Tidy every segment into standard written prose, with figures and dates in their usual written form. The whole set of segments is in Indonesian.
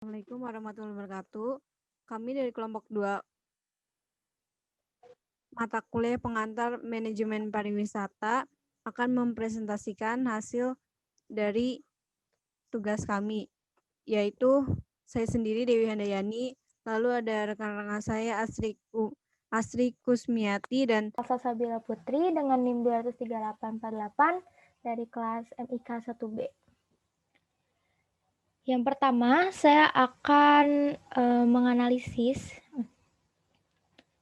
Assalamualaikum warahmatullahi wabarakatuh. Kami dari kelompok 2 mata kuliah pengantar manajemen pariwisata akan mempresentasikan hasil dari tugas kami, yaitu saya sendiri Dewi Handayani, lalu ada rekan-rekan saya Asri Kusmiati dan Salsabila Putri dengan NIM 23848 dari kelas MIK 1B. Yang pertama, saya akan menganalisis.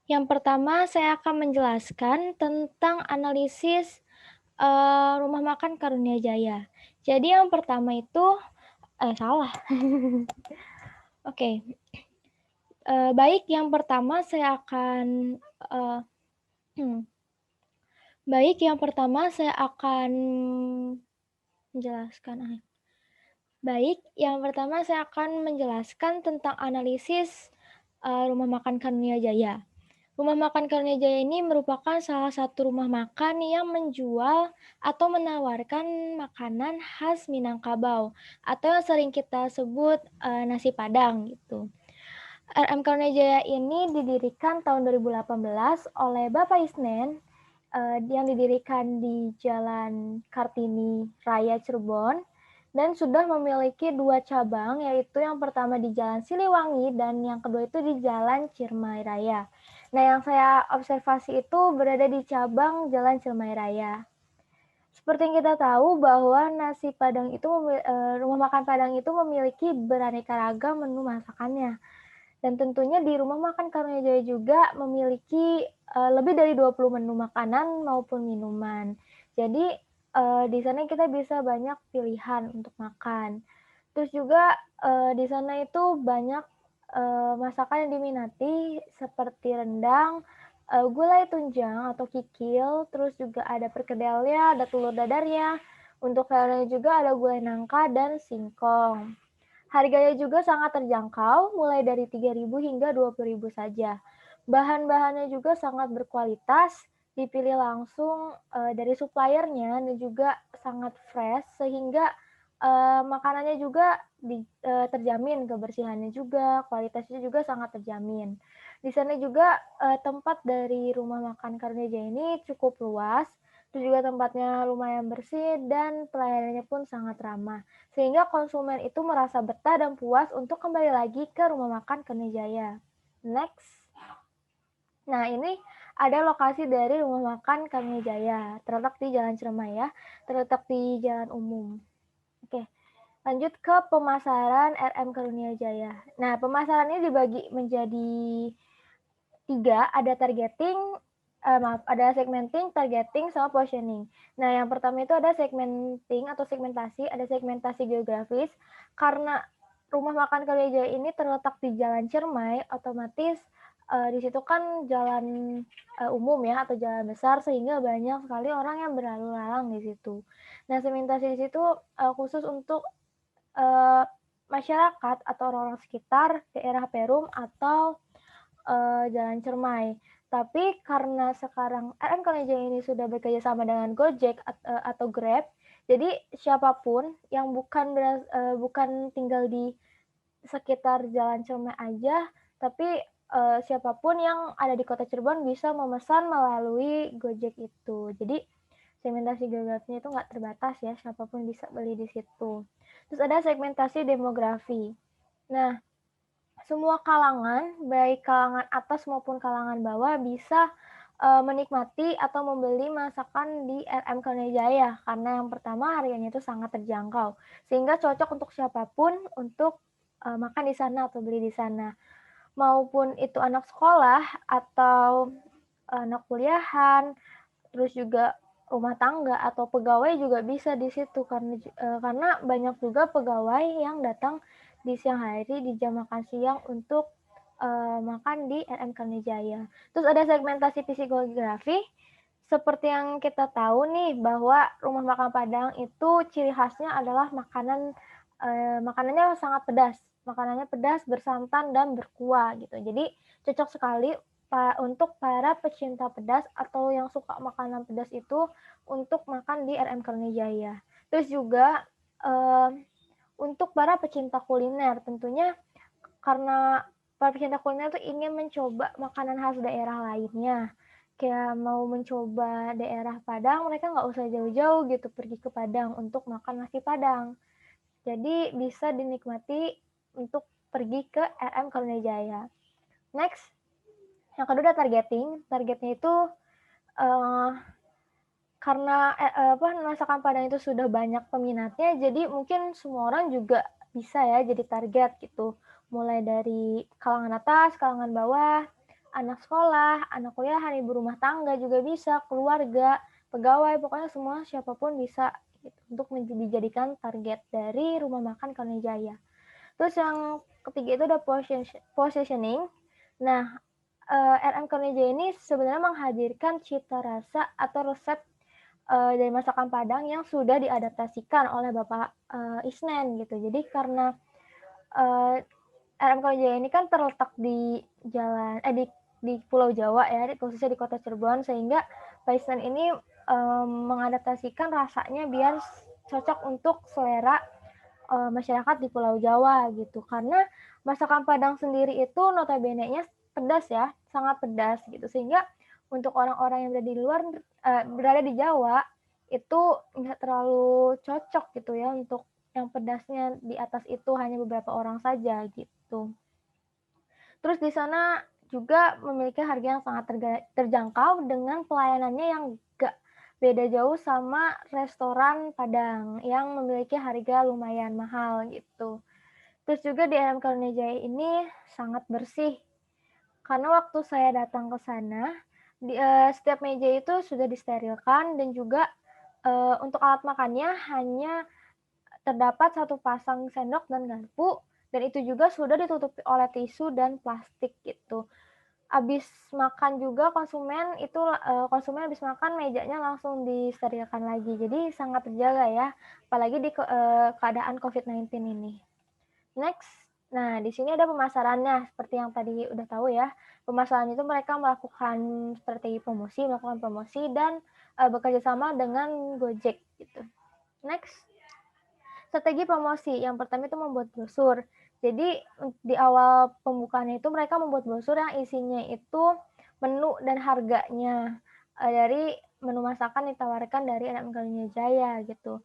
Yang pertama, saya akan menjelaskan tentang analisis Rumah Makan Karunia Jaya. Jadi yang pertama itu, salah. Oke. Baik, yang pertama saya akan Baik, yang pertama saya akan menjelaskan. Baik, yang pertama saya akan menjelaskan tentang analisis Rumah Makan Karunia Jaya. Rumah Makan Karunia Jaya ini merupakan salah satu rumah makan yang menjual atau menawarkan makanan khas Minangkabau atau yang sering kita sebut nasi Padang gitu. RM Karunia Jaya ini didirikan tahun 2018 oleh Bapak Isnen yang didirikan di Jalan Kartini Raya Cirebon dan sudah memiliki 2 cabang, yaitu yang pertama di Jalan Siliwangi dan yang kedua itu di Jalan Ciremai Raya. Nah, yang saya observasi itu berada di cabang Jalan Ciremai Raya. Seperti yang kita tahu bahwa nasi Padang itu rumah makan Padang itu memiliki beraneka ragam menu masakannya. Dan tentunya di Rumah Makan Karunia Jaya juga memiliki lebih dari 20 menu makanan maupun minuman. Jadi di sana kita bisa banyak pilihan untuk makan. Terus juga di sana itu banyak masakan yang diminati seperti rendang, gulai tunjang atau kikil, terus juga ada perkedelnya, ada telur dadarnya. Untuk sayurnya juga ada gulai nangka dan singkong. Harganya juga sangat terjangkau, mulai dari 3.000 hingga 20.000 saja. Bahan-bahannya juga sangat berkualitas, dipilih langsung dari suppliernya dan juga sangat fresh sehingga makanannya juga terjamin, kebersihannya juga, kualitasnya juga sangat terjamin. Di sana juga tempat dari Rumah Makan Karunia Jaya ini cukup luas, terus juga tempatnya lumayan bersih dan pelayanannya pun sangat ramah. Sehingga konsumen itu merasa betah dan puas untuk kembali lagi ke Rumah Makan Karunia Jaya. Next. Nah, ini ada lokasi dari Rumah Makan Karunia Jaya, terletak di Jalan Ciremai ya, terletak di Jalan Umum. Oke, lanjut ke pemasaran RM Karunia Jaya. Nah, pemasaran ini dibagi menjadi 3, ada ada segmenting, targeting, sama positioning. Nah, yang pertama itu ada segmenting atau segmentasi, ada segmentasi geografis. Karena Rumah Makan Karunia Jaya ini terletak di Jalan Ciremai, otomatis di situ kan jalan umum ya atau jalan besar sehingga banyak sekali orang yang berlalu lalang di situ. Nah, segmentasi di situ khusus untuk masyarakat atau orang-orang sekitar daerah Perum atau Jalan Ciremai. Tapi karena sekarang RM Karunia Jaya ini sudah bekerja sama dengan Gojek atau Grab, jadi siapapun yang bukan tinggal di sekitar Jalan Ciremai aja, tapi siapapun yang ada di Kota Cirebon bisa memesan melalui Gojek itu. Jadi segmentasi geografinya itu nggak terbatas ya, siapapun bisa beli di situ. Terus ada segmentasi demografi. Nah, semua kalangan, baik kalangan atas maupun kalangan bawah bisa menikmati atau membeli masakan di RM Karunia Jaya karena yang pertama harganya itu sangat terjangkau sehingga cocok untuk siapapun untuk makan di sana atau beli di sana. Maupun itu anak sekolah atau anak kuliahan, terus juga rumah tangga atau pegawai juga bisa di situ karena banyak juga pegawai yang datang di siang hari di jam makan siang untuk makan di RM Karunia Jaya. Terus ada segmentasi psikografi. Seperti yang kita tahu nih bahwa rumah makan Padang itu ciri khasnya adalah makanannya sangat pedas. Makanannya pedas, bersantan dan berkuah gitu. Jadi cocok sekali untuk para pecinta pedas atau yang suka makanan pedas itu untuk makan di RM Karunia Jaya. Terus juga untuk para pecinta kuliner tentunya karena para pecinta kuliner tuh ingin mencoba makanan khas daerah lainnya. Kayak mau mencoba daerah Padang, mereka nggak usah jauh-jauh gitu pergi ke Padang untuk makan nasi Padang. Jadi bisa dinikmati untuk pergi ke RM Karunijaya. Next, yang kedua ada targeting. Targetnya itu uh, karena masakan Padang itu sudah banyak peminatnya, jadi mungkin semua orang juga bisa ya jadi target gitu. Mulai dari kalangan atas, kalangan bawah, anak sekolah, anak kuliahan, ibu rumah tangga juga bisa, keluarga, pegawai, pokoknya semua siapapun bisa gitu, untuk dijadikan target dari rumah makan Karunijaya. Terus yang ketiga itu ada positioning. Nah, RM Karunijaya ini sebenarnya menghadirkan cita rasa atau resep dari masakan Padang yang sudah diadaptasikan oleh Bapak Isnen gitu. Jadi karena RM Karunijaya ini kan terletak di di Pulau Jawa ya, khususnya di Kota Cirebon, sehingga Pak Isnen ini mengadaptasikan rasanya biar cocok untuk selera masyarakat di Pulau Jawa gitu. Karena masakan Padang sendiri itu notabene-nya pedas ya, sangat pedas gitu. Sehingga untuk orang-orang yang berada di luar berada di Jawa itu nggak terlalu cocok gitu ya untuk yang pedasnya di atas itu hanya beberapa orang saja gitu. Terus di sana juga memiliki harga yang sangat terjangkau dengan pelayanannya yang gak beda jauh sama restoran Padang yang memiliki harga lumayan mahal gitu. Terus juga di RM Karunijaya ini sangat bersih. Karena waktu saya datang ke sana, setiap meja itu sudah disterilkan dan juga untuk alat makannya hanya terdapat satu pasang sendok dan garpu dan itu juga sudah ditutupi oleh tisu dan plastik gitu. Habis makan juga konsumen habis makan mejanya langsung disterilkan lagi. Jadi sangat terjaga ya, apalagi di keadaan COVID-19 ini. Next, nah di sini ada pemasarannya seperti yang tadi udah tahu ya. Pemasaran itu mereka melakukan strategi promosi, melakukan promosi dan bekerja sama dengan Gojek gitu. Next, strategi promosi. Yang pertama itu membuat brosur. Jadi di awal pembukaannya itu mereka membuat brosur yang isinya itu menu dan harganya dari menu masakan ditawarkan dari RM Karunijaya gitu.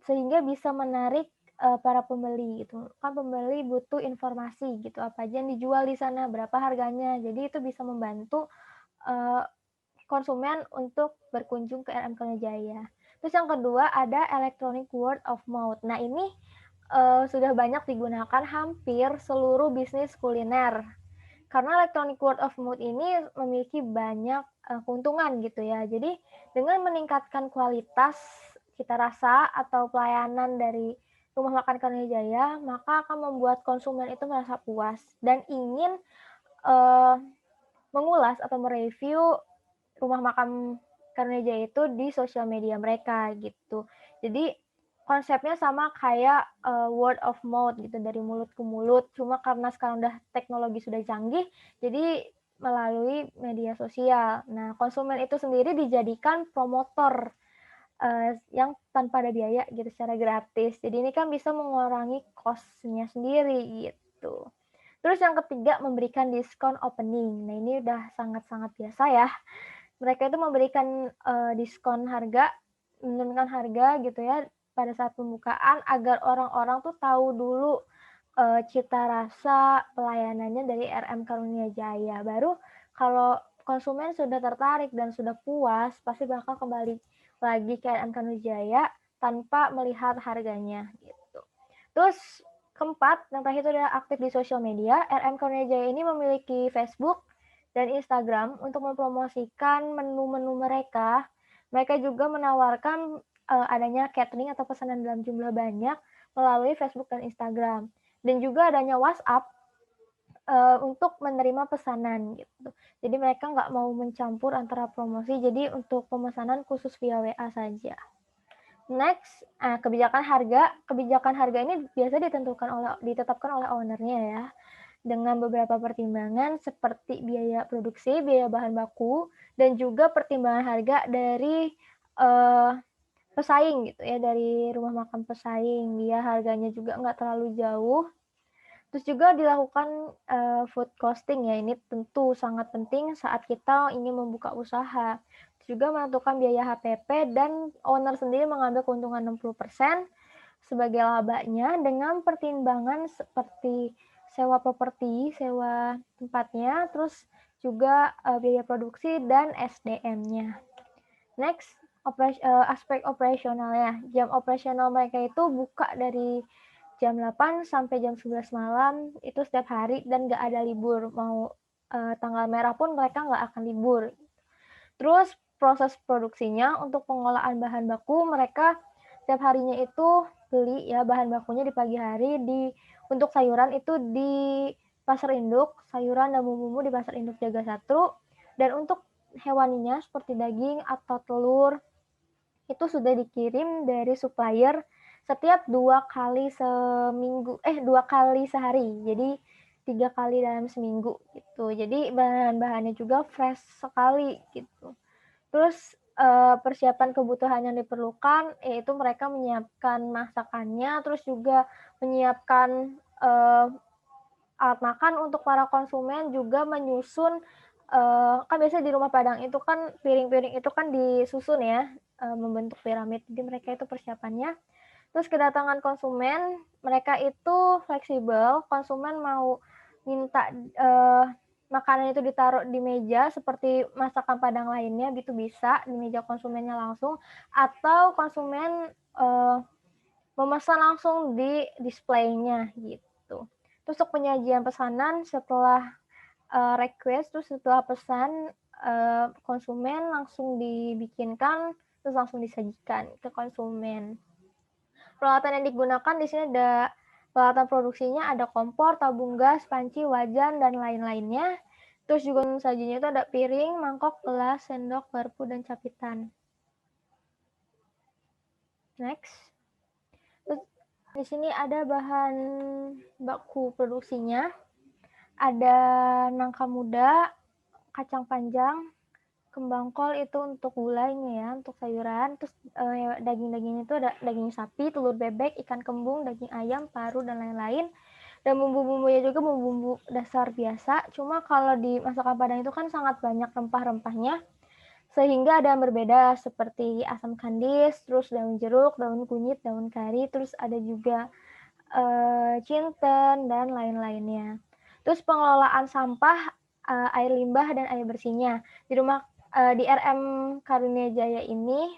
Sehingga bisa menarik para pembeli gitu. Kan pembeli butuh informasi gitu, apa aja yang dijual di sana, berapa harganya. Jadi itu bisa membantu konsumen untuk berkunjung ke RM Karunijaya. Terus yang kedua ada electronic word of mouth. Nah ini sudah banyak digunakan hampir seluruh bisnis kuliner. Karena electronic word of mouth ini memiliki banyak keuntungan gitu ya. Jadi dengan meningkatkan kualitas cita rasa atau pelayanan dari rumah makan Karunijaya, maka akan membuat konsumen itu merasa puas dan ingin mengulas atau mereview rumah makan Karunijaya itu di sosial media mereka gitu. Jadi konsepnya sama kayak word of mouth gitu, dari mulut ke mulut. Cuma karena sekarang udah teknologi sudah canggih, jadi melalui media sosial. Nah, konsumen itu sendiri dijadikan promotor yang tanpa ada biaya gitu, secara gratis. Jadi ini kan bisa mengurangi cost-nya sendiri gitu. Terus yang ketiga memberikan diskon opening. Nah ini udah sangat-sangat biasa ya. Mereka itu memberikan diskon harga, menurunkan harga gitu ya pada saat pembukaan agar orang-orang tuh tahu dulu cita rasa pelayanannya dari RM Karunijaya. Baru kalau konsumen sudah tertarik dan sudah puas, pasti bakal kembali lagi ke RM Karunijaya tanpa melihat harganya gitu. Terus keempat, yang terakhir itu adalah aktif di sosial media. RM Karunijaya ini memiliki Facebook dan Instagram untuk mempromosikan menu-menu mereka. Mereka juga menawarkan adanya catering atau pesanan dalam jumlah banyak melalui Facebook dan Instagram. Dan juga adanya WhatsApp untuk menerima pesanan gitu. Jadi mereka nggak mau mencampur antara promosi, jadi untuk pemesanan khusus via WA saja. Next, kebijakan harga. Kebijakan harga ini biasa ditetapkan oleh ownernya ya, dengan beberapa pertimbangan seperti biaya produksi, biaya bahan baku, dan juga pertimbangan harga dari pesaing gitu ya, dari rumah makan pesaing. Dia harganya juga nggak terlalu jauh. Terus juga dilakukan food costing ya, ini tentu sangat penting saat kita ingin membuka usaha. Terus juga menentukan biaya HPP dan owner sendiri mengambil keuntungan 60% sebagai labanya dengan pertimbangan seperti sewa properti, sewa tempatnya, terus juga biaya produksi dan SDM-nya. Next, aspek operasionalnya. Jam operasional mereka itu buka dari jam 8 sampai jam 11 malam, itu setiap hari dan nggak ada libur. Mau tanggal merah pun mereka nggak akan libur. Terus proses produksinya untuk pengolahan bahan baku mereka setiap harinya itu beli ya bahan bakunya di pagi hari untuk sayuran itu di pasar induk, sayuran dan bumbu-bumbu di pasar induk Jaga Satru, dan untuk hewaninya seperti daging atau telur itu sudah dikirim dari supplier setiap 2 kali sehari, jadi 3 kali dalam seminggu gitu. Jadi bahan-bahannya juga fresh sekali gitu. Terus persiapan kebutuhan yang diperlukan yaitu mereka menyiapkan masakannya, terus juga menyiapkan alat makan untuk para konsumen, juga menyusun kan biasanya di rumah Padang itu kan piring-piring itu kan disusun ya membentuk piramid. Jadi mereka itu persiapannya. Terus kedatangan konsumen, mereka itu fleksibel. Konsumen mau minta makanan itu ditaruh di meja seperti masakan Padang lainnya, gitu bisa di meja konsumennya langsung, atau konsumen memesan langsung di displaynya gitu. Terus untuk penyajian pesanan setelah request, terus setelah pesan konsumen langsung dibikinkan, terus langsung disajikan ke konsumen. Peralatan yang digunakan di sini ada peralatan produksinya, ada kompor, tabung gas, panci, wajan, dan lain-lainnya. Terus juga sajinya itu ada piring, mangkok, gelas, sendok, garpu, dan capitan. Next. Terus di sini ada bahan baku produksinya. Ada nangka muda, kacang panjang, kembang kol itu untuk gulainya ya, untuk sayuran. Terus daging-dagingnya itu ada daging sapi, telur bebek, ikan kembung, daging ayam, paru, dan lain-lain. Dan bumbu-bumbunya juga bumbu dasar biasa. Cuma kalau di masakan Padang itu kan sangat banyak rempah-rempahnya, sehingga ada yang berbeda seperti asam kandis, terus daun jeruk, daun kunyit, daun kari, terus ada juga jinten, dan lain-lainnya. Terus pengelolaan sampah, air limbah, dan air bersihnya. Di RM Karunia Jaya ini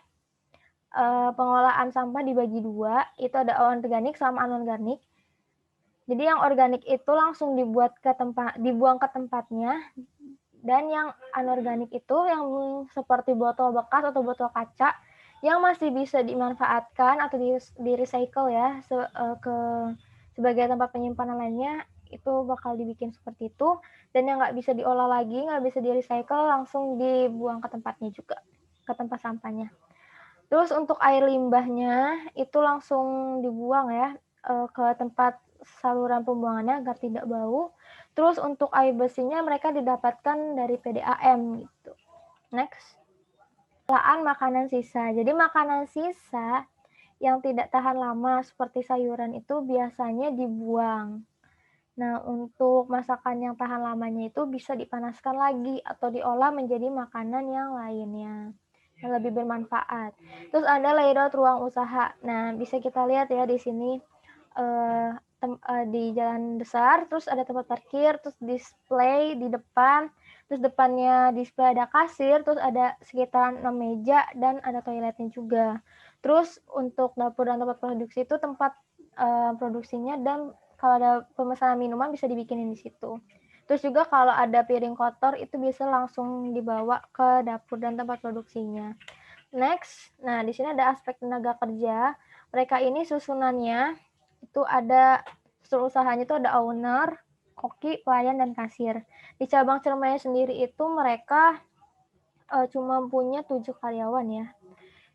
pengelolaan sampah dibagi 2, itu ada organik sama anorganik. Jadi yang organik itu langsung dibuang ke tempatnya, dan yang anorganik itu yang seperti botol bekas atau botol kaca yang masih bisa dimanfaatkan atau di recycle ya sebagai tempat penyimpanan lainnya, itu bakal dibikin seperti itu. Dan yang nggak bisa diolah lagi, nggak bisa di recycle, langsung dibuang ke tempatnya juga, ke tempat sampahnya. Terus untuk air limbahnya itu langsung dibuang ya ke tempat saluran pembuangannya agar tidak bau. Terus untuk air bersihnya mereka didapatkan dari PDAM gitu. Next. Pengelolaan makanan sisa. Jadi makanan sisa yang tidak tahan lama seperti sayuran itu biasanya dibuang. Nah, untuk masakan yang tahan lamanya itu bisa dipanaskan lagi atau diolah menjadi makanan yang lainnya yang lebih bermanfaat. Terus ada layout ruang usaha. Nah, bisa kita lihat ya di sini di jalan besar, terus ada tempat parkir, terus display di depan, terus depannya display ada kasir, terus ada sekitaran 6 meja, dan ada toiletnya juga. Terus untuk dapur dan tempat produksi itu tempat produksinya, dan kalau ada pemesanan minuman bisa dibikinin di situ. Terus juga kalau ada piring kotor itu bisa langsung dibawa ke dapur dan tempat produksinya. Next, nah di sini ada aspek tenaga kerja. Mereka ini susunannya itu ada struktur usahanya itu ada owner, koki, pelayan, dan kasir. Di cabang Ciremai sendiri itu mereka cuma punya 7 karyawan ya,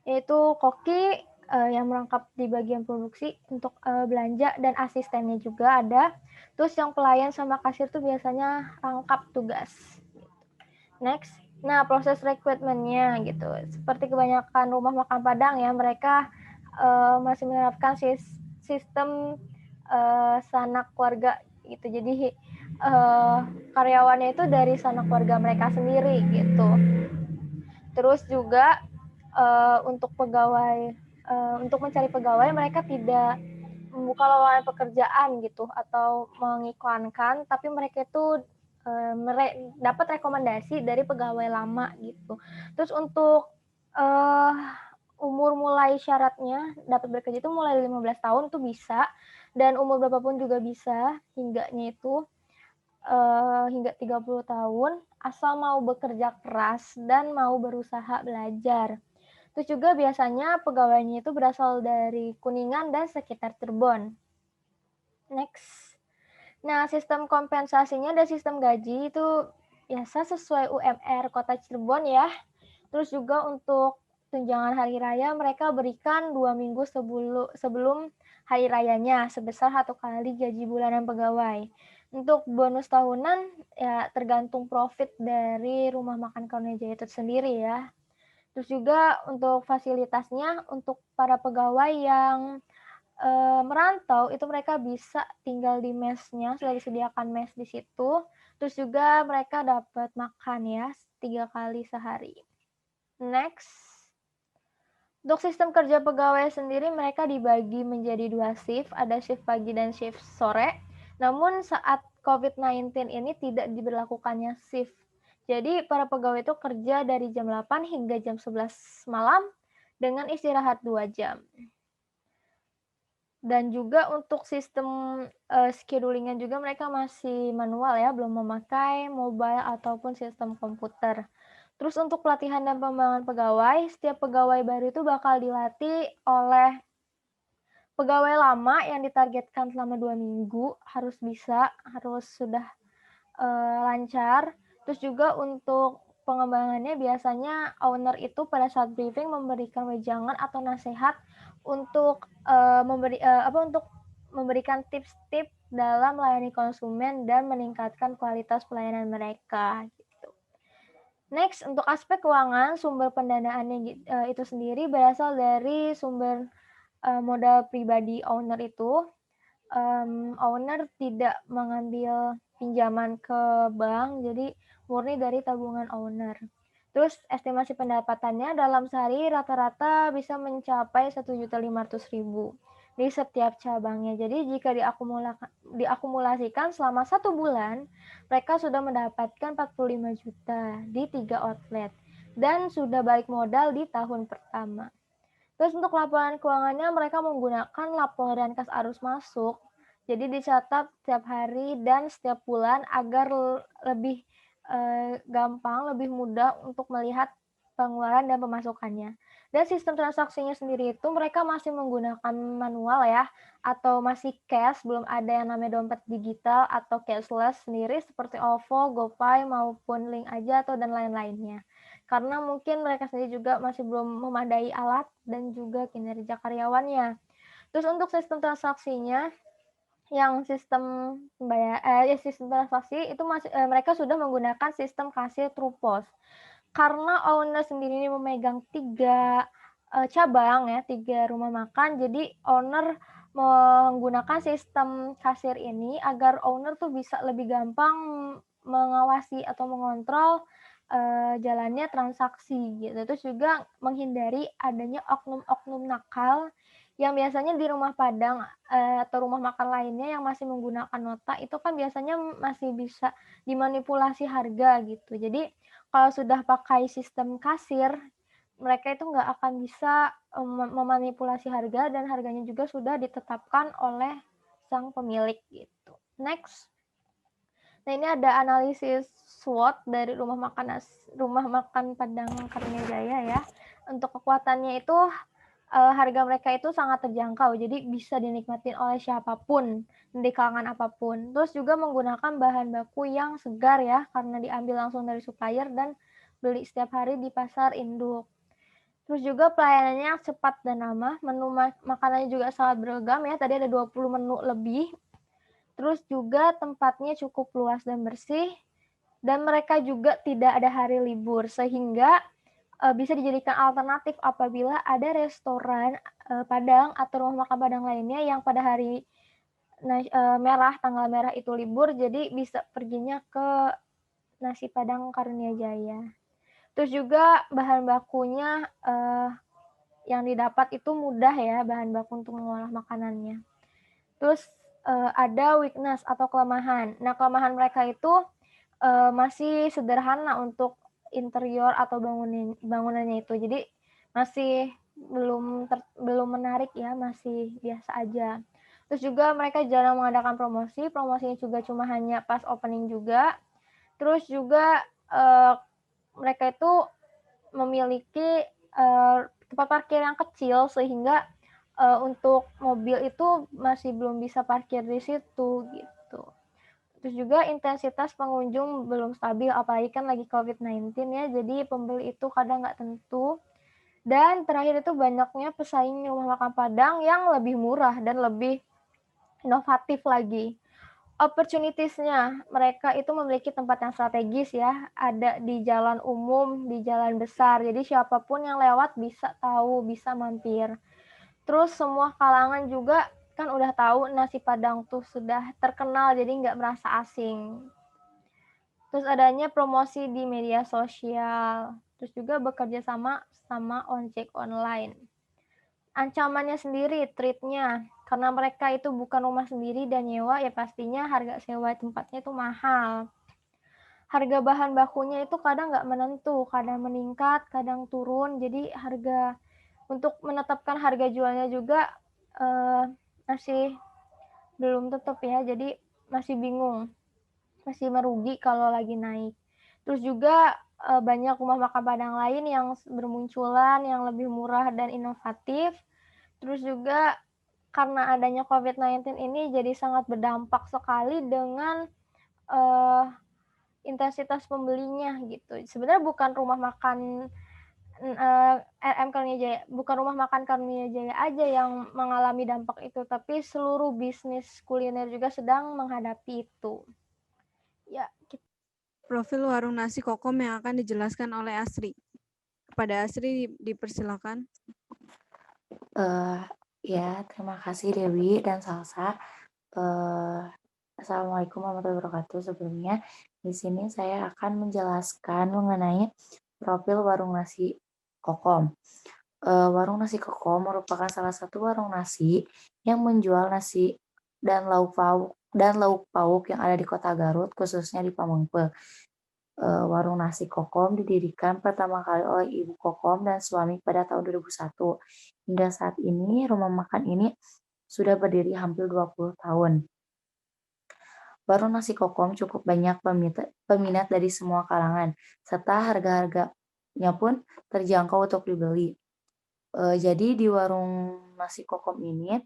yaitu koki yang merangkap di bagian produksi untuk belanja, dan asistennya juga ada. Terus yang pelayan sama kasir tuh biasanya rangkap tugas. Next, nah proses rekrutmennya gitu. Seperti kebanyakan rumah makan Padang ya, mereka masih menerapkan sistem sanak keluarga gitu. Jadi karyawannya itu dari sanak keluarga mereka sendiri gitu. Terus juga untuk pegawai, untuk mencari pegawai mereka tidak membuka lowongan pekerjaan gitu atau mengiklankan, tapi mereka itu dapat rekomendasi dari pegawai lama gitu. Terus untuk umur mulai syaratnya dapat bekerja itu mulai 15 tahun itu bisa, dan umur berapapun juga bisa, hingganya itu hingga 30 tahun, asal mau bekerja keras dan mau berusaha belajar. Terus juga biasanya pegawainya itu berasal dari Kuningan dan sekitar Cirebon. Next. Nah, sistem kompensasinya dan sistem gaji itu biasa sesuai UMR Kota Cirebon ya. Terus juga untuk tunjangan hari raya mereka berikan 2 minggu sebelum hari rayanya sebesar 1 kali gaji bulanan pegawai. Untuk bonus tahunan ya tergantung profit dari Rumah Makan Karunia Jaya itu sendiri ya. Terus juga untuk fasilitasnya untuk para pegawai yang merantau itu mereka bisa tinggal di mesnya, sudah disediakan mes di situ. Terus juga mereka dapat makan ya 3 kali sehari. Next. Untuk sistem kerja pegawai sendiri mereka dibagi menjadi 2 shift, ada shift pagi dan shift sore. Namun saat COVID-19 ini tidak diberlakukannya shift. Jadi para pegawai itu kerja dari jam 8 hingga jam 11 malam dengan istirahat 2 jam. Dan juga untuk sistem scheduling-nya juga mereka masih manual ya, belum memakai mobile ataupun sistem komputer. Terus untuk pelatihan dan pengembangan pegawai, setiap pegawai baru itu bakal dilatih oleh pegawai lama yang ditargetkan selama 2 minggu, harus bisa, harus sudah lancar. Terus juga untuk pengembangannya biasanya owner itu pada saat briefing memberikan wejangan atau nasihat untuk untuk memberikan tips-tips dalam melayani konsumen dan meningkatkan kualitas pelayanan mereka. Next, untuk aspek keuangan, sumber pendanaannya itu sendiri berasal dari sumber modal pribadi owner itu. Owner tidak mengambil pinjaman ke bank, jadi murni dari tabungan owner. Terus estimasi pendapatannya dalam sehari rata-rata bisa mencapai 1.500.000 di setiap cabangnya. Jadi jika diakumulasikan selama 1 bulan, mereka sudah mendapatkan 45 juta di 3 outlet dan sudah balik modal di tahun pertama. Terus untuk laporan keuangannya mereka menggunakan laporan kas arus masuk. Jadi dicatat setiap hari dan setiap bulan agar lebih gampang, lebih mudah untuk melihat pengeluaran dan pemasukannya. Dan sistem transaksinya sendiri itu mereka masih menggunakan manual ya, atau masih cash, belum ada yang namanya dompet digital atau cashless sendiri seperti OVO, GoPay maupun Link Aja atau dan lain-lainnya. Karena mungkin mereka sendiri juga masih belum memadai alat dan juga kinerja karyawannya. Terus untuk sistem transaksinya, yang sistem sistem transaksi itu mereka sudah menggunakan sistem kasir through POS. Karena owner sendiri ini memegang 3 cabang ya, 3 rumah makan, jadi owner menggunakan sistem kasir ini agar owner tuh bisa lebih gampang mengawasi atau mengontrol jalannya transaksi gitu. Terus juga menghindari adanya oknum-oknum nakal yang biasanya di rumah padang atau rumah makan lainnya yang masih menggunakan nota itu kan biasanya masih bisa dimanipulasi harga gitu. Jadi kalau sudah pakai sistem kasir, mereka itu nggak akan bisa memanipulasi harga dan harganya juga sudah ditetapkan oleh sang pemilik gitu. Next. Nah, ini ada analisis SWOT dari rumah makan Padang Karunia Jaya ya. Untuk kekuatannya itu harga mereka itu sangat terjangkau, jadi bisa dinikmatin oleh siapapun di kalangan apapun. Terus juga menggunakan bahan baku yang segar ya, karena diambil langsung dari supplier dan beli setiap hari di pasar induk. Terus juga pelayanannya cepat dan ramah, menu makanannya juga sangat beragam ya, tadi ada 20 menu lebih. Terus juga tempatnya cukup luas dan bersih, dan mereka juga tidak ada hari libur, sehingga bisa dijadikan alternatif apabila ada restoran Padang atau rumah makan Padang lainnya yang pada hari merah, tanggal merah itu libur, jadi bisa perginya ke Nasi Padang Karunia Jaya. Terus juga bahan bakunya, yang didapat itu mudah ya, bahan baku untuk mengolah makanannya. Terus, ada weakness atau kelemahan. Nah, kelemahan mereka itu, masih sederhana untuk interior atau bangunannya itu. Jadi masih belum menarik ya, masih biasa aja. Terus juga mereka jarang mengadakan promosinya juga cuma hanya pas opening juga. Terus juga, mereka itu memiliki, tempat parkir yang kecil sehingga, untuk mobil itu masih belum bisa parkir di situ, gitu. Terus juga intensitas pengunjung belum stabil, apalagi kan lagi COVID-19 ya, jadi pembeli itu kadang nggak tentu. Dan terakhir itu banyaknya pesaing rumah makan Padang yang lebih murah dan lebih inovatif lagi. Opportunities-nya, mereka itu memiliki tempat yang strategis ya, ada di jalan umum, di jalan besar, jadi siapapun yang lewat bisa tahu, bisa mampir. Terus semua kalangan juga kan udah tahu nasi Padang tuh sudah terkenal, jadi nggak merasa asing. Terus adanya promosi di media sosial, terus juga bekerja sama ojek online. Ancamannya sendiri, treatnya, karena mereka itu bukan rumah sendiri dan nyewa, ya pastinya harga sewa tempatnya itu mahal. Harga bahan bakunya itu kadang nggak menentu, kadang meningkat, kadang turun, jadi untuk menetapkan harga jualnya juga masih belum tetap ya, jadi masih bingung, masih merugi kalau lagi naik. Terus juga banyak rumah makan Padang lain yang bermunculan, yang lebih murah dan inovatif. Terus juga karena adanya COVID-19 ini jadi sangat berdampak sekali dengan, eee, intensitas pembelinya gitu. Sebenarnya bukan rumah makan, RM Karunia Jaya, bukan rumah makan Karunia Jaya aja yang mengalami dampak itu, tapi seluruh bisnis kuliner juga sedang menghadapi itu. Ya, gitu. Profil warung nasi Kokom yang akan dijelaskan oleh Asri. Kepada Asri dipersilakan. Ya, terima kasih Dewi dan Salsa. Assalamualaikum warahmatullahi wabarakatuh. Sebelumnya, di sini saya akan menjelaskan mengenai profil warung nasi Kokom. Warung nasi Kokom merupakan salah satu warung nasi yang menjual nasi dan lauk pauk yang ada di Kota Garut, khususnya di Pamengpeuk. Warung nasi Kokom didirikan pertama kali oleh Ibu Kokom dan suami pada tahun 2001. Hingga saat ini, rumah makan ini sudah berdiri hampir 20 tahun. Warung nasi Kokom cukup banyak peminat dari semua kalangan, serta harga-harganya pun terjangkau untuk dibeli. Jadi di warung nasi Kokom ini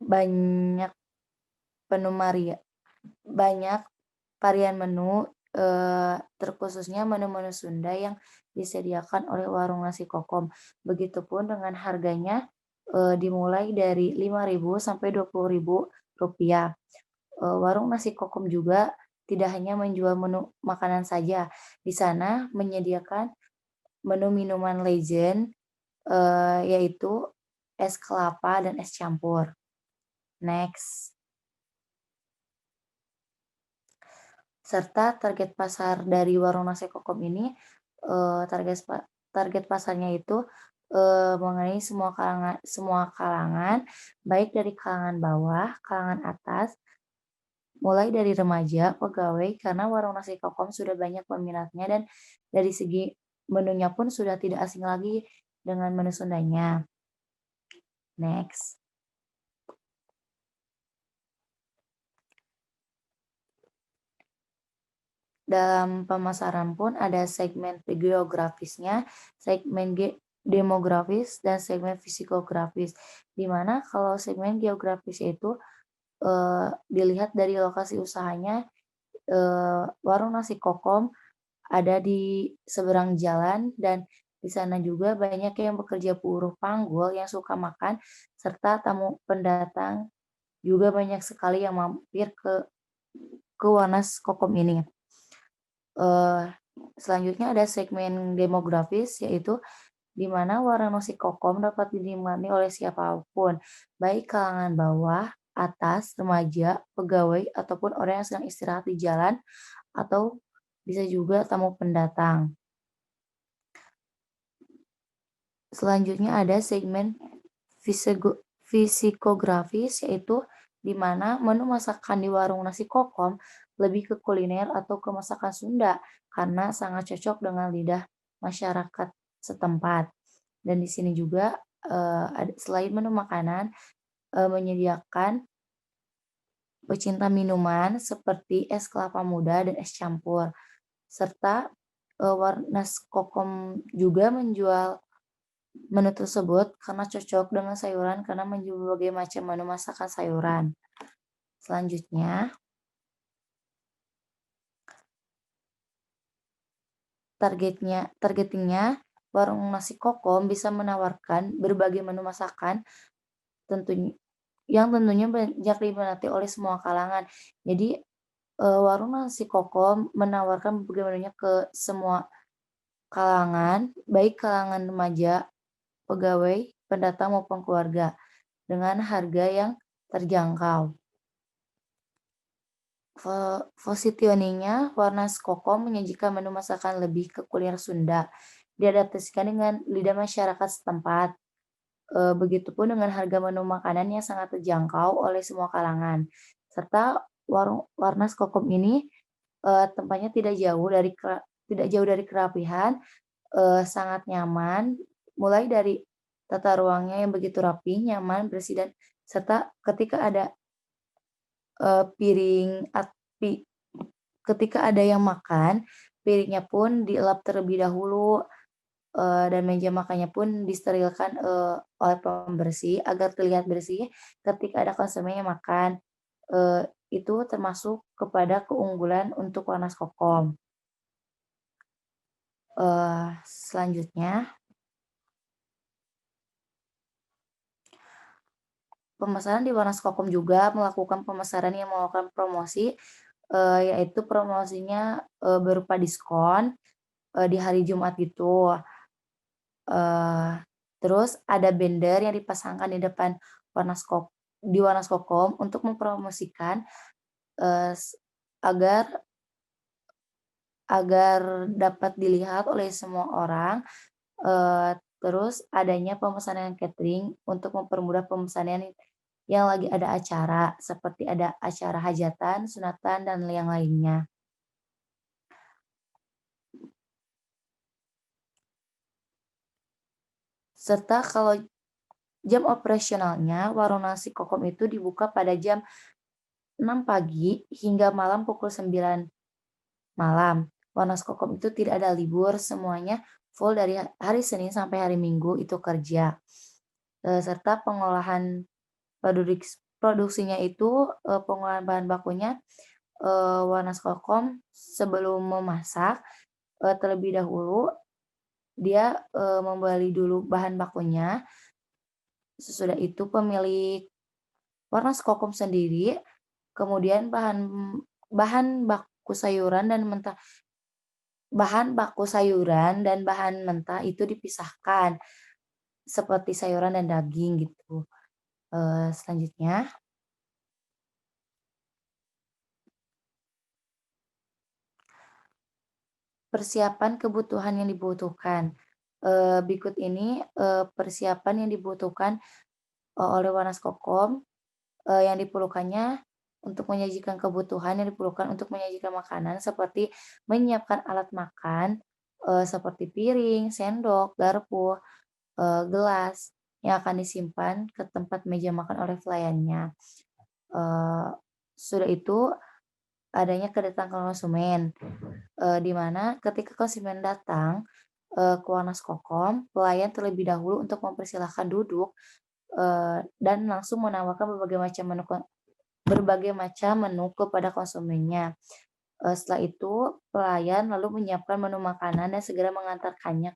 banyak banyak varian menu, terkhususnya menu-menu Sunda yang disediakan oleh warung nasi Kokom. Begitupun dengan harganya, dimulai dari Rp5.000 sampai Rp20.000. Warung nasi Kokom juga tidak hanya menjual menu makanan saja, di sana menyediakan menu minuman legend, yaitu es kelapa dan es campur. Next. Serta target pasar dari warung nasi Kokom ini, target pasarnya itu, mengenai semua kalangan, baik dari kalangan bawah, kalangan atas, mulai dari remaja, pegawai, karena warung nasi Kokom sudah banyak peminatnya dan dari segi menunya pun sudah tidak asing lagi dengan menu Sundanya. Next. Dalam pemasaran pun ada segmen geografisnya, segmen demografis, dan segmen psikografis. Di mana kalau segmen geografis itu dilihat dari lokasi usahanya, warung nasi Kokom ada di seberang jalan dan di sana juga banyak yang bekerja buruh panggul yang suka makan, serta tamu pendatang juga banyak sekali yang mampir ke Warnas Kokom ini. Selanjutnya ada segmen demografis, yaitu di mana warung nasi kokom dapat dinikmati oleh siapapun, baik kalangan bawah, atas, remaja, pegawai, ataupun orang yang sedang istirahat di jalan, atau bisa juga tamu pendatang. Selanjutnya ada segmen fisikografis, yaitu di mana menu masakan di warung nasi kokom lebih ke kuliner atau ke masakan Sunda karena sangat cocok dengan lidah masyarakat setempat. Dan di sini juga selain menu makanan, menyediakan pecinta minuman seperti es kelapa muda dan es campur. Serta Warnas Kokom juga menjual menu tersebut karena cocok dengan sayuran karena menjual berbagai macam menu masakan sayuran. Selanjutnya, targetingnya warung nasi kokom bisa menawarkan berbagai menu masakan tentunya banyak diminati oleh semua kalangan. Jadi warung nasi kokom menawarkan berbagai menunya ke semua kalangan, baik kalangan remaja, pegawai, pendatang maupun keluarga, dengan harga yang terjangkau. Positioning-nya, Warnas Kokom menyajikan menu masakan lebih ke kuliner Sunda, diadaptasikan dengan lidah masyarakat setempat. Begitupun dengan harga menu makanan yang sangat terjangkau oleh semua kalangan. Serta Warnas Kokom ini tempatnya tidak jauh dari kerapihan, sangat nyaman, mulai dari tata ruangnya yang begitu rapi, nyaman, bersih, dan serta ketika ada yang makan, piringnya pun dielap terlebih dahulu, dan meja makannya pun disterilkan oleh pembersih agar terlihat bersih ketika ada konsumen yang makan. Itu termasuk kepada keunggulan untuk Warnas Kokom. Selanjutnya, pemesanan di Warnas Kokom juga melakukan pemesanan yang melakukan promosi, yaitu promosinya berupa diskon di hari Jumat gitu. Terus ada banner yang dipasangkan di depan Warnas Kokom untuk mempromosikan agar dapat dilihat oleh semua orang. Terus adanya pemesanan catering untuk mempermudah pemesanan yang lagi ada acara, seperti ada acara hajatan, sunatan, dan yang lainnya. Serta kalau jam operasionalnya, warung nasi kokom itu dibuka pada jam 6 pagi hingga malam pukul 9 malam. Warnas Kokom itu tidak ada libur, semuanya full dari hari Senin sampai hari Minggu itu kerja. Serta pengolahan produksinya itu, pengolahan bahan bakunya, Warnas Kokom sebelum memasak, terlebih dahulu dia membeli dulu bahan bakunya. Sesudah itu pemilik Warnas Kokom sendiri, kemudian bahan baku sayuran dan bahan mentah itu dipisahkan, seperti sayuran dan daging gitu. Selanjutnya, persiapan kebutuhan yang dibutuhkan. Berikut ini persiapan yang dibutuhkan oleh Warnas Kokom, yang diperlukannya untuk menyajikan kebutuhan yang diperlukan untuk menyajikan makanan seperti menyiapkan alat makan, seperti piring, sendok, garpu, gelas yang akan disimpan ke tempat meja makan oleh pelayannya. Sudah itu adanya kedatangan konsumen, di mana ketika konsumen datang ke Warnas Kokom, pelayan terlebih dahulu untuk mempersilahkan duduk dan langsung menawarkan berbagai macam menu kepada konsumennya. Setelah itu, pelayan lalu menyiapkan menu makanan dan segera mengantarkannya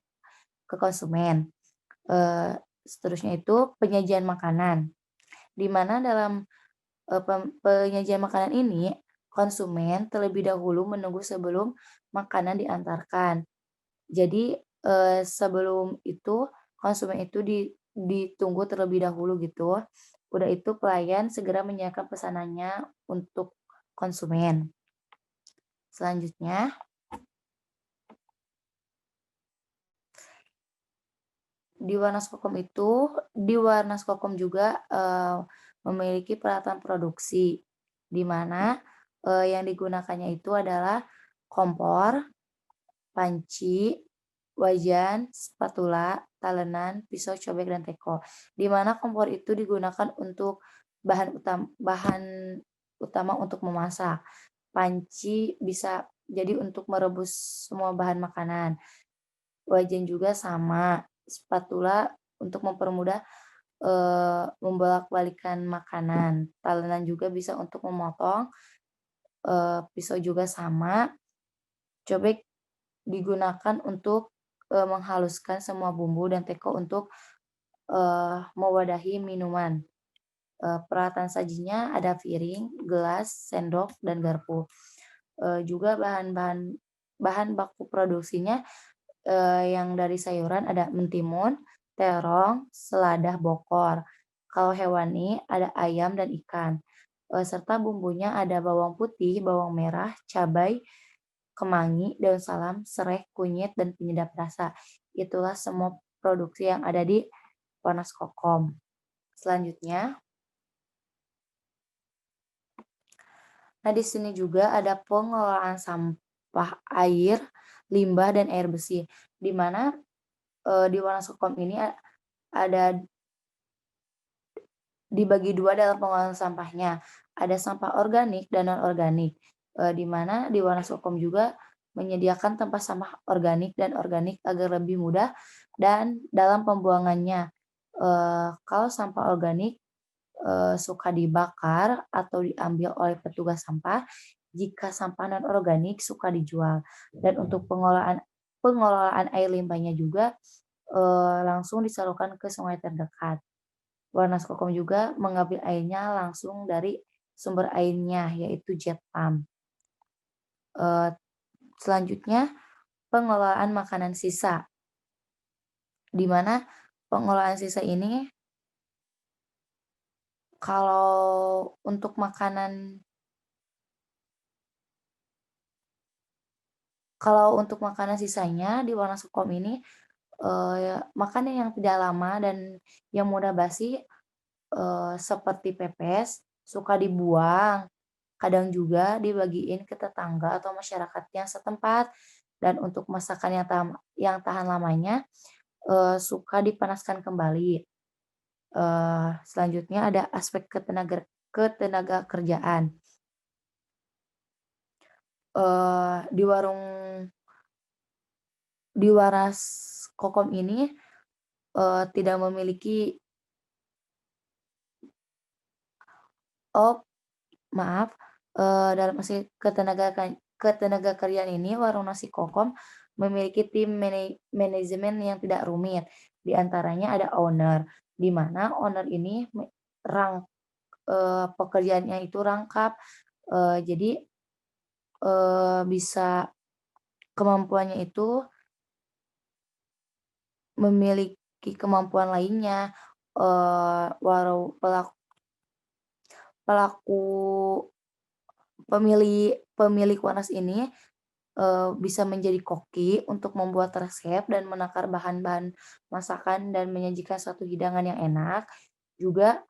ke konsumen. Seterusnya itu penyajian makanan, di mana dalam penyajian makanan ini konsumen terlebih dahulu menunggu sebelum makanan diantarkan. Jadi sebelum itu konsumen itu ditunggu terlebih dahulu gitu. Udah itu pelayan segera menyiapkan pesanannya untuk konsumen. Selanjutnya, di Warnas Kokom juga memiliki peralatan produksi, di mana yang digunakannya itu adalah kompor, panci, wajan, spatula, talenan, pisau cobek, dan teko. Di mana kompor itu digunakan untuk bahan utama untuk memasak. Panci bisa jadi untuk merebus semua bahan makanan. Wajan juga sama. Spatula untuk mempermudah membolak-balikan makanan. Talenan juga bisa untuk memotong. Pisau juga sama. Cobek digunakan untuk menghaluskan semua bumbu, dan teko untuk mewadahi minuman. Peralatan sajinya ada piring, gelas, sendok, dan garpu. Juga bahan baku produksinya yang dari sayuran ada mentimun, terong, selada, bokor. Kalau hewani ada ayam dan ikan. Serta bumbunya ada bawang putih, bawang merah, cabai, kemangi, daun salam, serai, kunyit, dan penyedap rasa. Itulah semua produksi yang ada di Warnas Kokom. Selanjutnya, nah di sini juga ada pengelolaan sampah air, limbah, dan air bersih. Di mana di Warnas Kokom ini ada dibagi dua dalam pengelolaan sampahnya. Ada sampah organik dan non-organik. Di mana di Warnas Kokom juga menyediakan tempat sampah organik dan organik agar lebih mudah dan dalam pembuangannya. Kalau sampah organik suka dibakar atau diambil oleh petugas sampah. Jika sampah non-organik suka dijual. Dan untuk pengelolaan air limbahnya juga langsung disalurkan ke sungai terdekat. Warnas Kokom juga mengambil airnya langsung dari sumber airnya, yaitu jet pump. Selanjutnya, pengelolaan makanan sisa, di mana pengelolaan sisa ini kalau untuk makanan sisanya di Warnas Kokom ini makanan yang tidak lama dan yang mudah basi seperti pepes suka dibuang, kadang juga dibagiin ke tetangga atau masyarakat yang setempat. Dan untuk masakan yang tahan lamanya suka dipanaskan kembali. Selanjutnya ada aspek ketenaga kerjaan. Di Warnas Kokom ini tidak memiliki dalam aspek ketenaga kerjaan ini Warung Nasi Kokom memiliki tim manajemen yang tidak rumit. Di antaranya ada owner, di mana owner ini pekerjaannya itu rangkap, jadi bisa kemampuannya itu memiliki kemampuan lainnya. Pemilik Warnas ini bisa menjadi koki untuk membuat resep dan menakar bahan-bahan masakan dan menyajikan suatu hidangan yang enak. Juga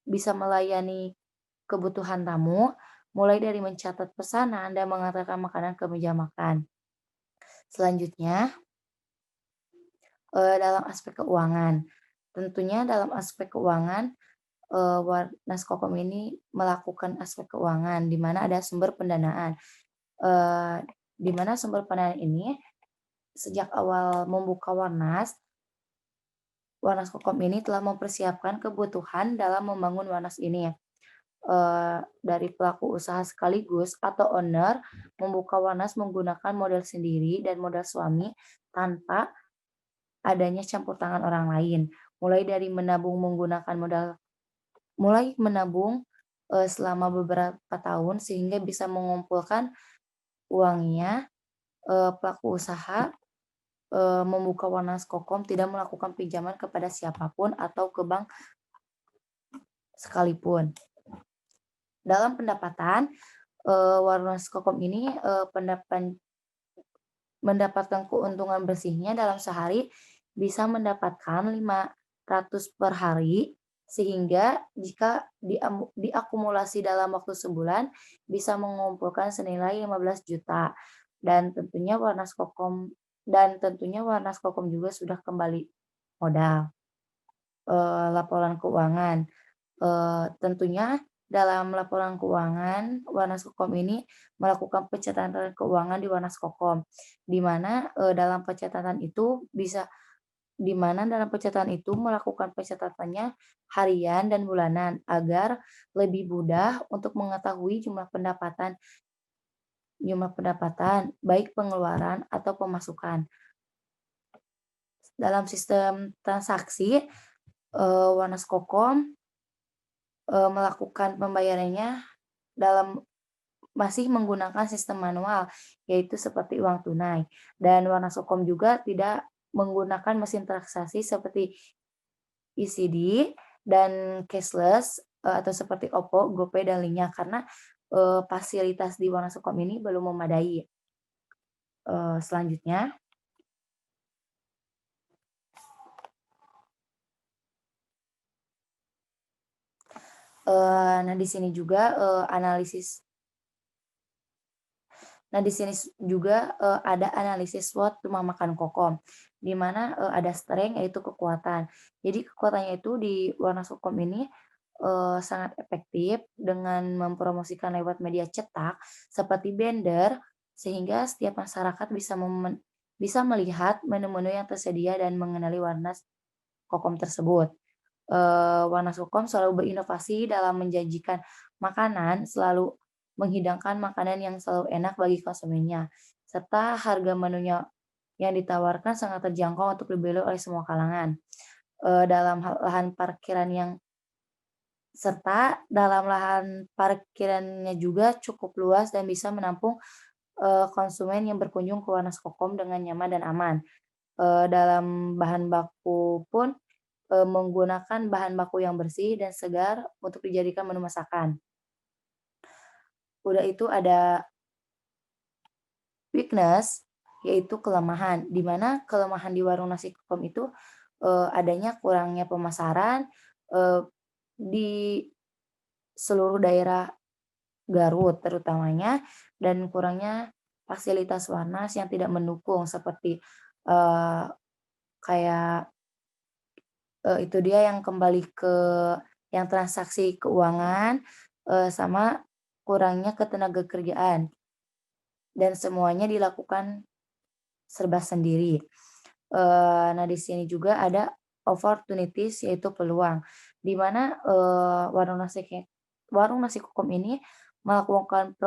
bisa melayani kebutuhan tamu, mulai dari mencatat pesanan dan mengantarkan makanan ke meja makan. Selanjutnya, dalam aspek keuangan. Tentunya dalam aspek keuangan, Warnas Kokom ini melakukan aspek keuangan, di mana ada sumber pendanaan. Di mana sumber pendanaan ini sejak awal membuka Warnas Kokom ini telah mempersiapkan kebutuhan dalam membangun Warnas ini. Dari pelaku usaha sekaligus atau owner membuka Warnas menggunakan modal sendiri dan modal suami tanpa adanya campur tangan orang lain. Mulai dari menabung selama beberapa tahun sehingga bisa mengumpulkan uangnya. Pelaku usaha membuka Warnas Kokom tidak melakukan pinjaman kepada siapapun atau ke bank sekalipun. Dalam pendapatan, Warnas Kokom ini mendapatkan keuntungan bersihnya dalam sehari bisa mendapatkan 500 per hari, sehingga jika diakumulasi dalam waktu sebulan bisa mengumpulkan senilai 15 juta. Dan tentunya Warnas Kokom juga sudah kembali modal. Laporan keuangan. Tentunya dalam laporan keuangan, Warnas Kokom ini melakukan pencatatan keuangan di Warnas Kokom, di mana dalam pencatatan itu melakukan pencatatannya harian dan bulanan agar lebih mudah untuk mengetahui jumlah pendapatan baik pengeluaran atau pemasukan. Dalam sistem transaksi, Warnas Kokom melakukan pembayarannya masih menggunakan sistem manual, yaitu seperti uang tunai. Dan Warnas Kokom juga tidak menggunakan mesin transaksi seperti ECD dan cashless atau seperti OPPO, GoPay, dan lainnya karena fasilitas di Warnas Kokom ini belum memadai. Selanjutnya, nah di sini juga ada analisis SWOT rumah makan Kokom, di mana ada strength yaitu kekuatan. Jadi kekuatannya itu di Warnas Kokom ini sangat efektif dengan mempromosikan lewat media cetak seperti banner, sehingga setiap masyarakat bisa melihat menu-menu yang tersedia dan mengenali Warnas Kokom tersebut. Warnas Kokom selalu berinovasi dalam menjanjikan makanan, selalu menghidangkan makanan yang selalu enak bagi konsumennya, serta harga menunya yang ditawarkan sangat terjangkau untuk dibeli oleh semua kalangan. Dalam lahan parkirannya juga cukup luas dan bisa menampung konsumen yang berkunjung ke Warnas Kokom dengan nyaman dan aman. Dalam bahan baku pun menggunakan bahan baku yang bersih dan segar untuk dijadikan menu masakan. Udah itu ada weakness, yaitu kelemahan, di mana kelemahan di warung nasi Kokom itu adanya kurangnya pemasaran di seluruh daerah Garut terutamanya, dan kurangnya fasilitas Warnas yang tidak mendukung seperti kayak itu dia yang kembali ke yang transaksi keuangan sama kurangnya ketenaga kerjaan, dan semuanya dilakukan serba sendiri. Nah di sini juga ada opportunities, yaitu peluang, di mana warung nasi Kokom ini melakukan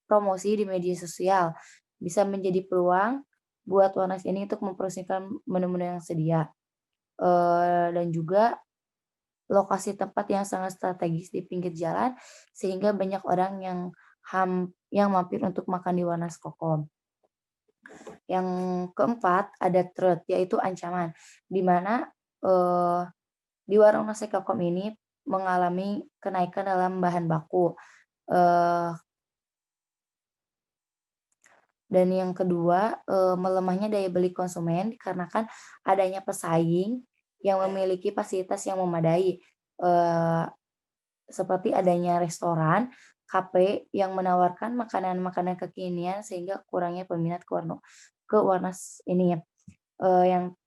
promosi di media sosial bisa menjadi peluang buat Warnas ini untuk mempromosikan menu-menu yang sedia. Dan juga lokasi tempat yang sangat strategis di pinggir jalan sehingga banyak orang yang mampir untuk makan di Warnas Kokom. Yang keempat ada threat, yaitu ancaman, di mana di warung nasi Kokom ini mengalami kenaikan dalam bahan baku. Dan yang kedua, melemahnya daya beli konsumen dikarenakan adanya pesaing yang memiliki fasilitas yang memadai, seperti adanya restoran, kafe yang menawarkan makanan-makanan kekinian sehingga kurangnya peminat ke Warnas ini. Yang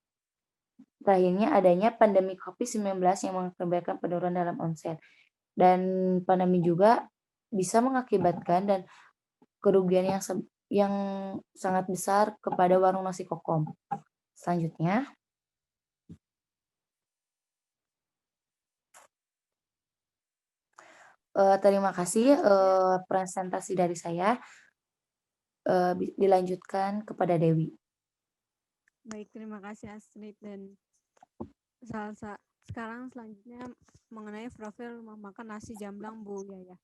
terakhirnya adanya pandemi COVID-19 yang mengakibatkan penurunan dalam omset. Dan pandemi juga bisa mengakibatkan dan kerugian yang sangat besar kepada warung nasi Kokom. Selanjutnya, terima kasih presentasi dari saya. Dilanjutkan kepada Dewi. Baik, terima kasih Astrid. Dan sekarang selanjutnya mengenai profil rumah makan nasi Jamblang Bu Yaya.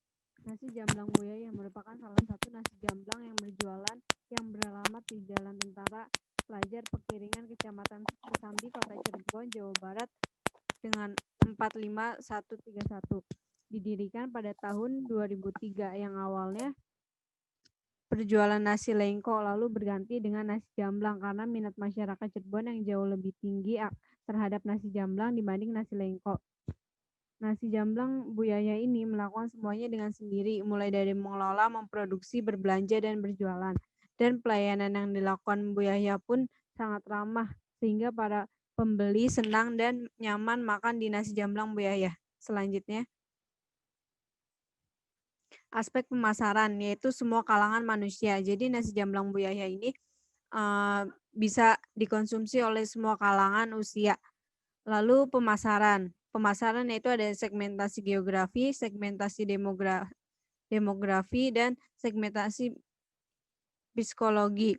Nasi Jamblang Bu Yaya merupakan salah satu nasi jamblang yang berjualan yang beralamat di Jalan Tentara Pelajar Pekiringan, 131. Didirikan pada tahun 2003 yang awalnya berjualan nasi lengko lalu berganti dengan nasi jamblang karena minat masyarakat Cirebon yang jauh lebih tinggi terhadap nasi jamblang dibanding nasi lengko. Nasi jamblang Bu Yaya ini melakukan semuanya dengan sendiri, mulai dari mengelola, memproduksi, berbelanja, dan berjualan. Dan pelayanan yang dilakukan Bu Yaya pun sangat ramah, sehingga para pembeli senang dan nyaman makan di nasi jamblang Bu Yaya. Selanjutnya, aspek pemasaran, yaitu semua kalangan manusia. Jadi nasi jamblang Bu Yaya ini bisa dikonsumsi oleh semua kalangan usia. Lalu pemasaran. Pemasaran yaitu ada segmentasi geografi, segmentasi demografi, dan segmentasi psikologi.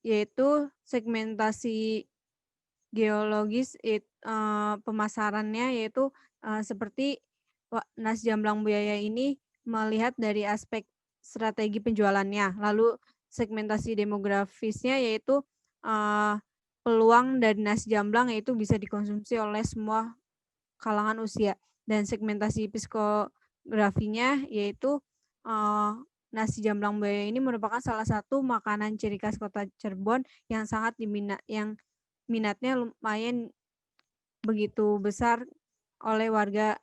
Yaitu segmentasi geologis pemasarannya yaitu seperti nasi jamblang Bu Yaya ini melihat dari aspek strategi penjualannya. Lalu segmentasi demografisnya yaitu peluang dari nasi jamblang yaitu bisa dikonsumsi oleh semua kalangan usia. Dan segmentasi psikografinya yaitu nasi jamblang Bu Yaya ini merupakan salah satu makanan ciri khas Kota Cirebon yang sangat minatnya lumayan begitu besar oleh warga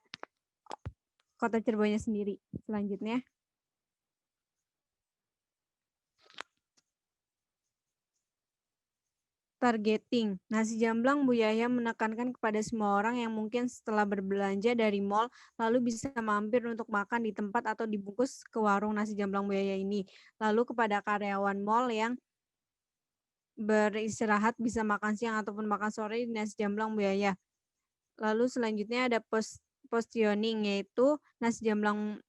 Kota Cirebonnya sendiri. Selanjutnya, targeting. Nasi jamblang Bu Yaya menekankan kepada semua orang yang mungkin setelah berbelanja dari mall lalu bisa mampir untuk makan di tempat atau dibungkus ke warung nasi jamblang Bu Yaya ini. Lalu kepada karyawan mall yang beristirahat bisa makan siang ataupun makan sore di nasi jamblang Bu Yaya. Lalu selanjutnya ada positioning, yaitu nasi jamblang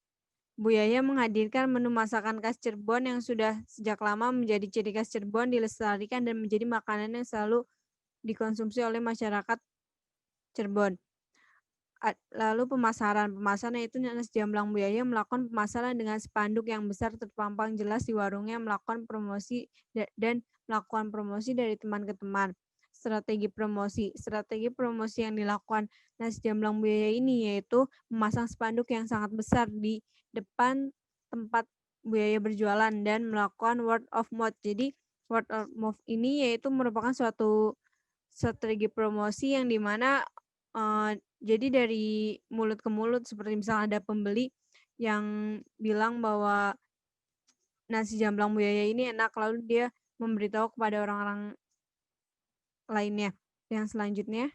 Bu Yaya menghadirkan menu masakan khas Cirebon yang sudah sejak lama menjadi ciri khas Cirebon, dilestarikan dan menjadi makanan yang selalu dikonsumsi oleh masyarakat Cirebon. Lalu pemasaran yaitu nasi jamblang Bu Yaya melakukan pemasaran dengan spanduk yang besar terpampang jelas di warungnya, melakukan promosi dan melakukan promosi dari teman ke teman. Strategi promosi yang dilakukan nasi jamblang Bu Yaya ini yaitu memasang spanduk yang sangat besar di depan tempat Bu Yaya berjualan dan melakukan word of mouth. Jadi word of mouth ini yaitu merupakan suatu strategi promosi yang dimana jadi dari mulut ke mulut, seperti misalnya ada pembeli yang bilang bahwa nasi jamblang Bu Yaya ini enak, lalu dia memberitahu kepada orang-orang lainnya. Yang selanjutnya,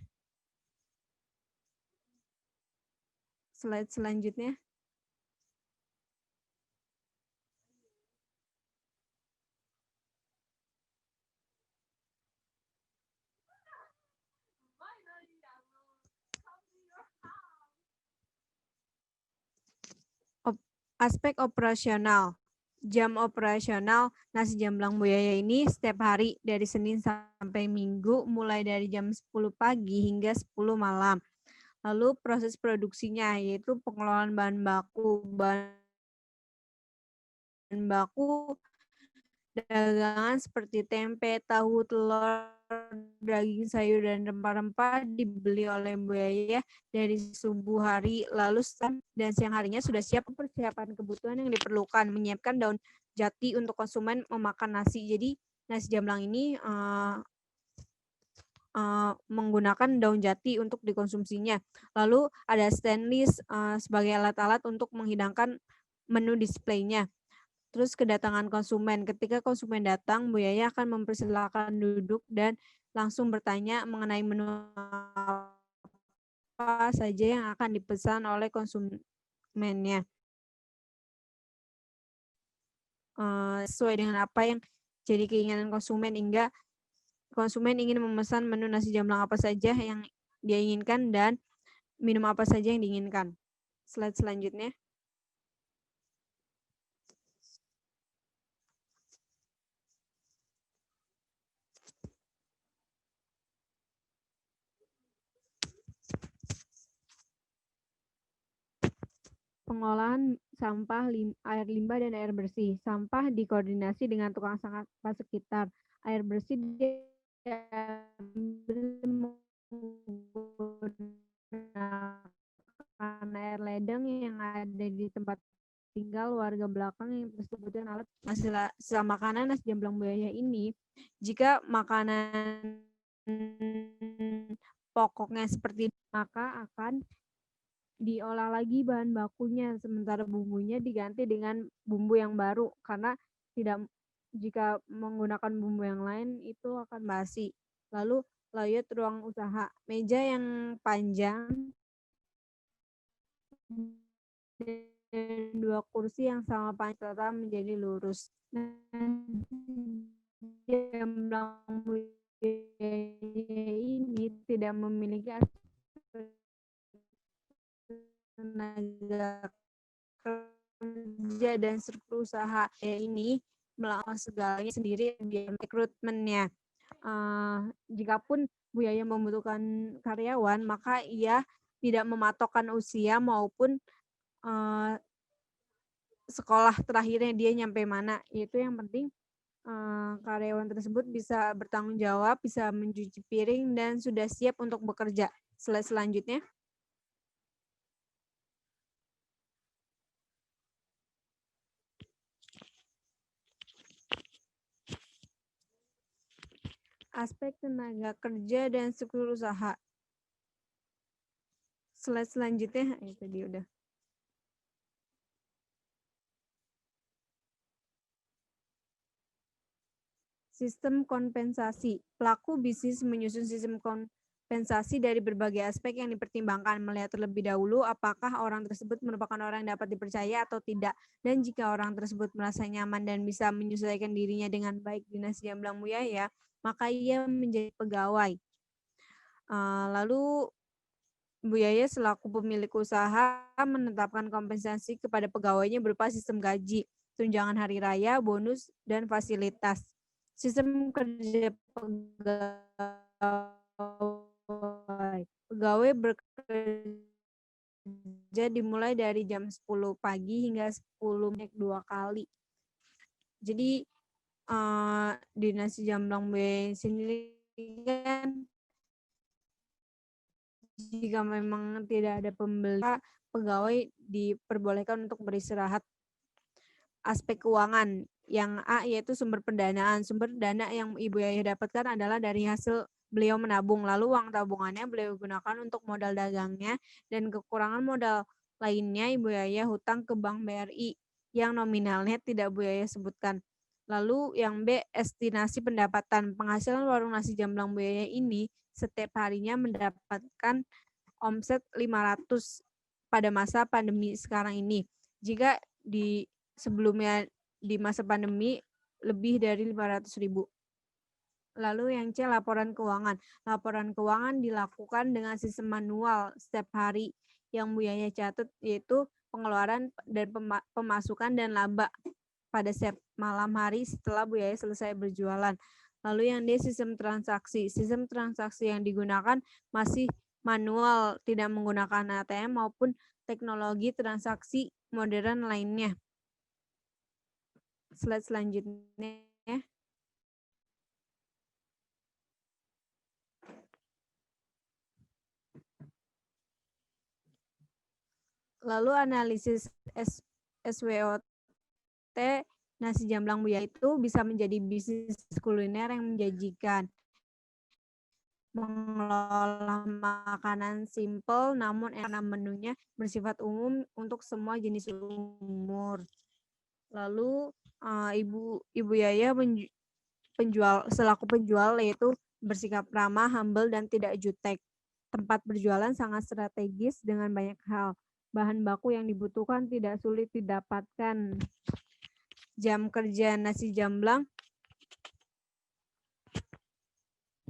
slide selanjutnya. Aspek operasional. Jam operasional nasi jamblang Bu Yaya ini setiap hari dari Senin sampai Minggu mulai dari jam 10 pagi hingga 10 malam. Lalu proses produksinya yaitu pengelolaan bahan baku dagangan seperti tempe, tahu, telur, daging, sayur, dan rempah-rempah dibeli oleh Bu Yaya dari subuh hari, lalu dan siang harinya sudah siap persiapan kebutuhan yang diperlukan, menyiapkan daun jati untuk konsumen memakan nasi. Jadi nasi jamblang ini menggunakan daun jati untuk dikonsumsinya. Lalu ada stainless sebagai alat-alat untuk menghidangkan menu displaynya. Terus kedatangan konsumen. Ketika konsumen datang, Bu Yaya akan mempersilahkan duduk dan langsung bertanya mengenai menu apa saja yang akan dipesan oleh konsumennya. Sesuai dengan apa yang jadi keinginan konsumen, hingga konsumen ingin memesan menu nasi jamblang apa saja yang dia inginkan dan minum apa saja yang diinginkan. Slide selanjutnya. Pengolahan sampah, air limbah, dan air bersih. Sampah dikoordinasi dengan tukang sampah sekitar. Air bersih diambil menggunakan air ledeng yang ada di tempat tinggal warga belakang yang tersebutkan alat sisa makanan nasi jamblang buaya ini. Jika makanan pokoknya seperti ini, maka akan diolah lagi bahan bakunya, sementara bumbunya diganti dengan bumbu yang baru karena jika menggunakan bumbu yang lain itu akan basi. Lalu layout ruang usaha, meja yang panjang dan 2 kursi yang sama panjang serta menjadi lurus. Jamblang ini tidak memiliki tenaga kerja dan struktur usaha ini melakukan segalanya sendiri di rekrutmennya. Jikapun Bu Yaya membutuhkan karyawan, maka ia tidak mematokkan usia maupun sekolah terakhirnya dia nyampe mana. Itu yang penting karyawan tersebut bisa bertanggung jawab, bisa mencuci piring, dan sudah siap untuk bekerja. Slide selanjutnya. Aspek tenaga kerja dan struktur usaha. Slide selanjutnya, itu dia udah. Sistem kompensasi. Pelaku bisnis menyusun sistem kompensasi dari berbagai aspek yang dipertimbangkan, melihat terlebih dahulu apakah orang tersebut merupakan orang yang dapat dipercaya atau tidak. Dan jika orang tersebut merasa nyaman dan bisa menyesuaikan dirinya dengan baik di nasi jamblang Bu Yaya, maka ia menjadi pegawai. Lalu Bu Yaya selaku pemilik usaha menetapkan kompensasi kepada pegawainya berupa sistem gaji, tunjangan hari raya, bonus, dan fasilitas. Sistem kerja pegawai. Pegawai bekerja dimulai dari jam 10 pagi hingga 10 menit 2 kali. Jadi di nasi jamblang Bu Yaya sendiri kan jika memang tidak ada pembeli, pegawai diperbolehkan untuk beristirahat. Aspek keuangan. Yang A yaitu sumber pendanaan. Sumber dana yang Ibu Yaya dapatkan adalah dari hasil beliau menabung. Lalu uang tabungannya beliau gunakan untuk modal dagangnya, dan kekurangan modal lainnya Ibu Yaya hutang ke Bank BRI yang nominalnya tidak Bu Yaya sebutkan. Lalu yang B, estimasi pendapatan. Penghasilan warung nasi jamblang Bu Yaya ini setiap harinya mendapatkan omset 500 pada masa pandemi sekarang ini. Jika di sebelumnya di masa pandemi lebih dari 500.000. Lalu yang C, laporan keuangan. Laporan keuangan dilakukan dengan sistem manual setiap hari. Yang Bu Yaya catat yaitu pengeluaran dan pemasukan dan laba pada setiap malam hari setelah Bu Yaya selesai berjualan. Lalu yang D, sistem transaksi. Sistem transaksi yang digunakan masih manual, tidak menggunakan ATM maupun teknologi transaksi modern lainnya. Slide selanjutnya. Lalu analisis SWOT nasi jamblang Bu Yaya itu bisa menjadi bisnis kuliner yang menjanjikan. Mengelola makanan simple namun enak, menunya bersifat umum untuk semua jenis umur. Lalu Ibu Yaya selaku penjual yaitu bersikap ramah, humble, dan tidak jutek. Tempat berjualan sangat strategis dengan banyak hal. Bahan baku yang dibutuhkan tidak sulit didapatkan. Jam kerja nasi jamblang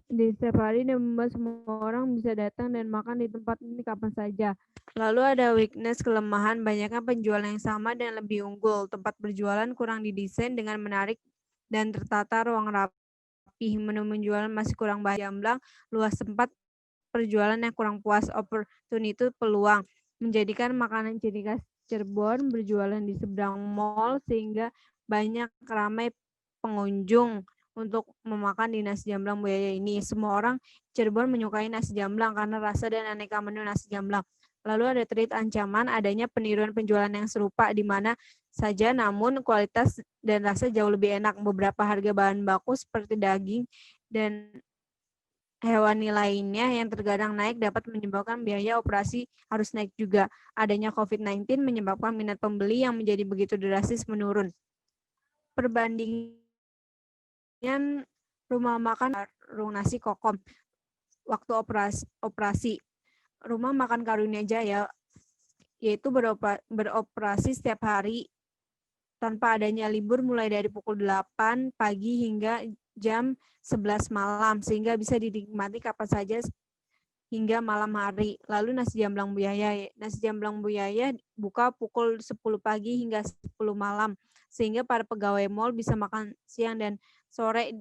di setiap hari dan membuat semua orang bisa datang dan makan di tempat ini kapan saja. Lalu ada weakness, kelemahan, banyaknya penjual yang sama dan lebih unggul. Tempat berjualan kurang didesain dengan menarik dan tertata ruang rapi. Menu penjualan masih kurang banyak. Jamblang luas tempat perjualan yang kurang puas. Opportunity peluang. Menjadikan makanan ciri khas Cirebon berjualan di seberang mall sehingga banyak ramai pengunjung untuk memakan di nasi jamblang Bu Yaya ini. Semua orang Cirebon menyukai nasi jamblang karena rasa dan aneka menu nasi jamblang. Lalu ada treat ancaman adanya peniruan penjualan yang serupa di mana saja namun kualitas dan rasa jauh lebih enak. Beberapa harga bahan baku seperti daging dan hewani lainnya yang terkadang naik dapat menyebabkan biaya operasi harus naik juga. Adanya COVID-19 menyebabkan minat pembeli yang menjadi begitu drastis menurun. Perbandingan rumah makan warung nasi Kokom waktu operasi. Rumah Makan Karunia Jaya yaitu beroperasi setiap hari tanpa adanya libur mulai dari pukul 8 pagi hingga jam 11 malam sehingga bisa dinikmati kapan saja hingga malam hari. Lalu Nasi Jamblang Bu Yaya buka pukul 10 pagi hingga 10 malam sehingga para pegawai mal bisa makan siang dan sore.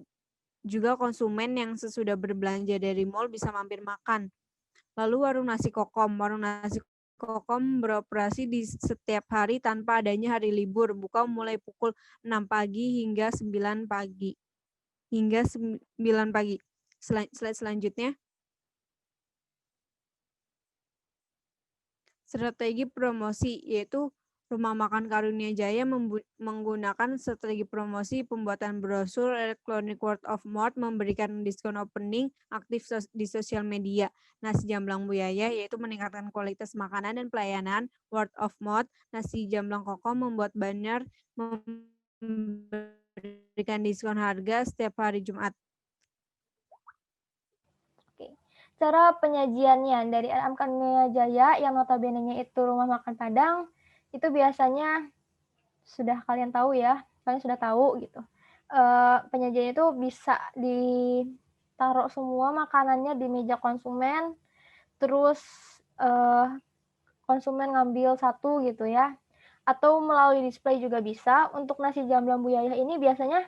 Juga konsumen yang sesudah berbelanja dari mal bisa mampir makan. Lalu Warung Nasi Kokom beroperasi di setiap hari tanpa adanya hari libur, buka mulai pukul 6 pagi hingga 9 pagi. Slide selanjutnya. Strategi promosi, yaitu Rumah Makan Karunia Jaya menggunakan strategi promosi pembuatan brosur, electronic word of mouth, memberikan diskon opening, aktif di sosial media. Nasi Jamblang Bu Yaya yaitu meningkatkan kualitas makanan dan pelayanan, word of mouth. Nasi Jamblang Kokom membuat banner, memberikan diskon harga setiap hari Jumat. Cara penyajiannya dari RM Karunia Jaya yang notabene-nya itu rumah makan Padang, itu biasanya sudah kalian tahu ya, kalian sudah tahu gitu. Penyajiannya itu bisa ditaruh semua makanannya di meja konsumen, terus konsumen ngambil satu gitu ya, atau melalui display juga bisa. Untuk nasi jamblang Bu Yaya ini biasanya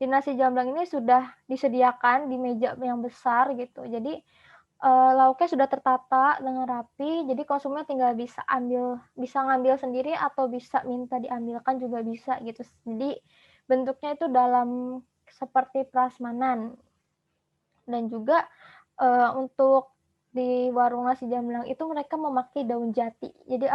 di nasi jamblang ini sudah disediakan di meja yang besar gitu, jadi lauknya sudah tertata dengan rapi, jadi konsumen tinggal bisa ngambil sendiri atau bisa minta diambilkan juga bisa gitu. Jadi bentuknya itu dalam seperti prasmanan. Dan juga untuk di warung nasi jamblang itu mereka memakai daun jati. Jadi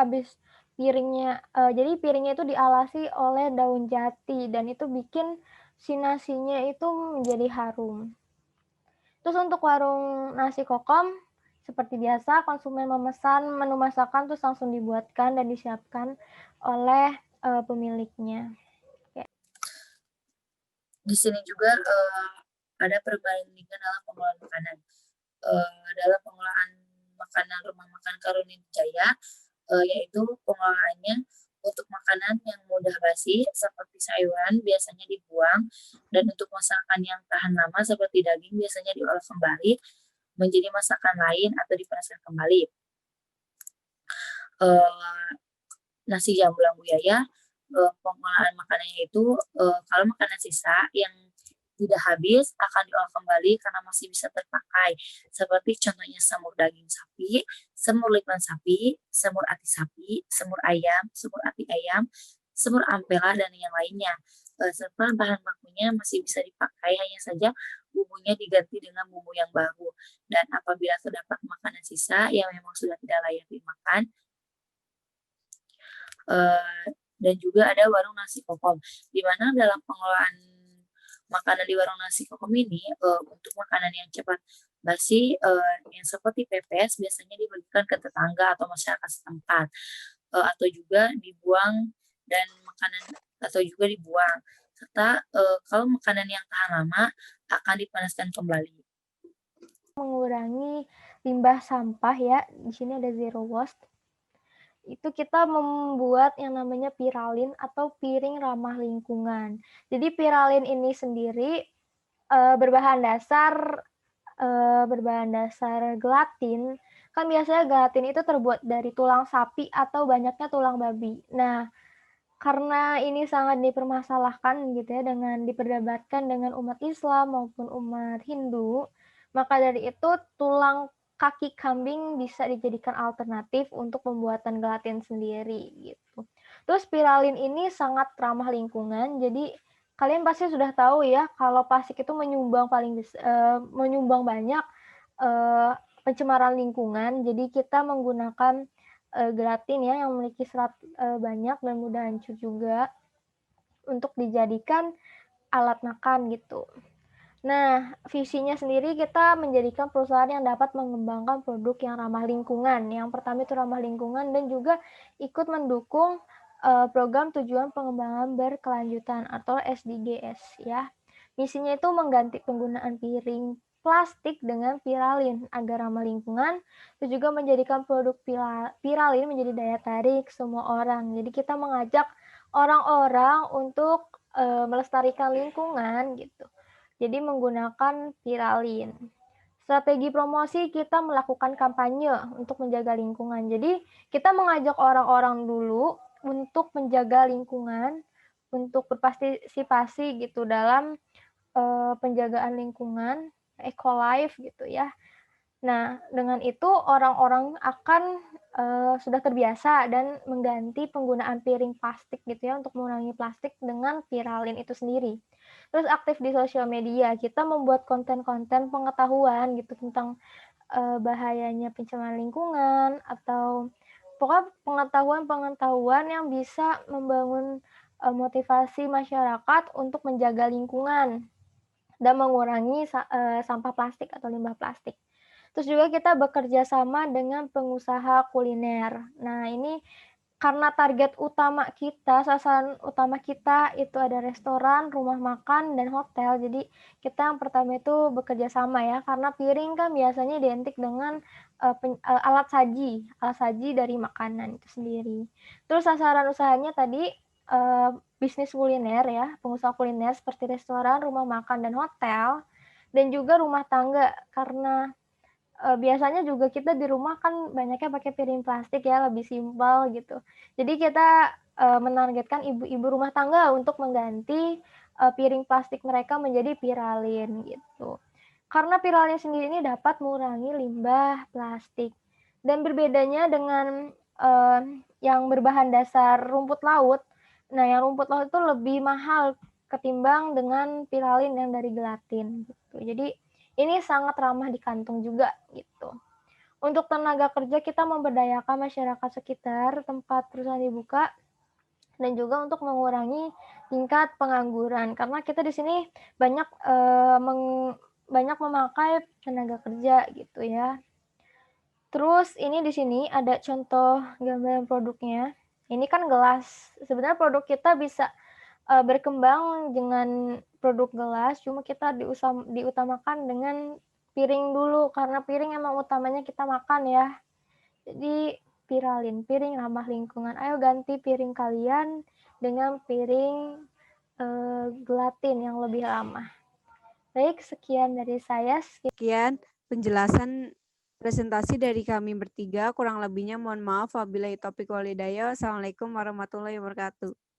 piringnya itu dialasi oleh daun jati dan itu bikin si nasinya itu menjadi harum. Terus untuk warung nasi Kokom, seperti biasa konsumen memesan menu masakan terus langsung dibuatkan dan disiapkan oleh pemiliknya. Di sini juga ada perbandingan dalam pengelolaan makanan. Dalam pengelolaan makanan Rumah Makan Karunia Jaya, yaitu pengelolaannya untuk makanan yang mudah basi seperti sayuran biasanya dibuang, dan untuk masakan yang tahan lama seperti daging biasanya diolah kembali menjadi masakan lain atau dipanaskan kembali. Nasi Jamblang Bu Yaya, pengolahan makanannya itu kalau makanan sisa yang tidak habis akan diolah kembali karena masih bisa terpakai. Seperti contohnya semur daging sapi, semur lipan sapi, semur ati sapi, semur ayam, semur ati ayam, semur ampela, dan yang lainnya. Serta bahan bakunya masih bisa dipakai, hanya saja bumbunya diganti dengan bumbu yang baru. Dan apabila terdapat makanan sisa yang memang sudah tidak layak dimakan, dan juga ada warung nasi Kokom, di mana dalam pengelolaan makanan di warung nasi Kokom ini untuk makanan yang cepat basi yang seperti pepes biasanya dibagikan ke tetangga atau masyarakat setempat, atau juga dibuang serta kalau makanan yang tahan lama akan dipanaskan kembali. Mengurangi limbah sampah ya, di sini ada zero waste. Itu kita membuat yang namanya Piralin atau piring ramah lingkungan. Jadi Piralin ini sendiri berbahan dasar gelatin. Kan biasanya gelatin itu terbuat dari tulang sapi atau banyaknya tulang babi. Nah, karena ini sangat dipermasalahkan gitu ya, dengan diperdebatkan dengan umat Islam maupun umat Hindu, maka dari itu tulang kaki kambing bisa dijadikan alternatif untuk pembuatan gelatin sendiri gitu. Terus Piralin ini sangat ramah lingkungan, jadi kalian pasti sudah tahu ya kalau plastik itu menyumbang banyak pencemaran lingkungan. Jadi kita menggunakan gelatin ya yang memiliki serat banyak dan mudah hancur juga untuk dijadikan alat makan gitu. Nah, visinya sendiri kita menjadikan perusahaan yang dapat mengembangkan produk yang ramah lingkungan. Yang pertama itu ramah lingkungan dan juga ikut mendukung program tujuan pengembangan berkelanjutan atau SDGs ya. Misinya itu mengganti penggunaan piring plastik dengan Piralin agar ramah lingkungan, dan juga menjadikan produk Piralin menjadi daya tarik semua orang. Jadi kita mengajak orang-orang untuk melestarikan lingkungan gitu. Jadi menggunakan Piralin. Strategi promosi kita melakukan kampanye untuk menjaga lingkungan. Jadi kita mengajak orang-orang dulu untuk menjaga lingkungan, untuk berpartisipasi gitu dalam penjagaan lingkungan, eco-life gitu ya. Nah, dengan itu orang-orang akan sudah terbiasa dan mengganti penggunaan piring plastik gitu ya untuk mengurangi plastik dengan Piralin itu sendiri. Terus aktif di sosial media, kita membuat konten-konten pengetahuan gitu tentang bahayanya pencemaran lingkungan atau pokoknya pengetahuan-pengetahuan yang bisa membangun motivasi masyarakat untuk menjaga lingkungan dan mengurangi sampah plastik atau limbah plastik. Terus juga kita bekerja sama dengan pengusaha kuliner. Nah, ini karena target utama kita, sasaran utama kita itu ada restoran, rumah makan, dan hotel. Jadi kita yang pertama itu bekerja sama ya, karena piring kan biasanya identik dengan alat saji dari makanan itu sendiri. Terus sasaran usahanya tadi bisnis kuliner ya, pengusaha kuliner seperti restoran, rumah makan, dan hotel, dan juga rumah tangga karena biasanya juga kita di rumah kan banyaknya pakai piring plastik ya, lebih simpel gitu. Jadi kita menargetkan ibu-ibu rumah tangga untuk mengganti piring plastik mereka menjadi Piralin gitu. Karena Piralin sendiri ini dapat mengurangi limbah plastik. Dan berbedanya dengan yang berbahan dasar rumput laut, nah yang rumput laut itu lebih mahal ketimbang dengan Piralin yang dari gelatin gitu. Jadi ini sangat ramah di kantong juga gitu. Untuk tenaga kerja kita memberdayakan masyarakat sekitar tempat perusahaan dibuka dan juga untuk mengurangi tingkat pengangguran karena kita di sini banyak banyak memakai tenaga kerja gitu ya. Terus ini di sini ada contoh gambaran produknya. Ini kan gelas. Sebenarnya produk kita bisa berkembang dengan produk gelas, cuma kita diutamakan dengan piring dulu karena piring emang utamanya kita makan ya. Jadi Piralin, piring ramah lingkungan. Ayo ganti piring kalian dengan piring gelatin yang lebih ramah. Baik, sekian dari saya. Sekian penjelasan presentasi dari kami bertiga. Kurang lebihnya mohon maaf. Wabillahi taufiq wal hidayah. Wassalamualaikum warahmatullahi wabarakatuh.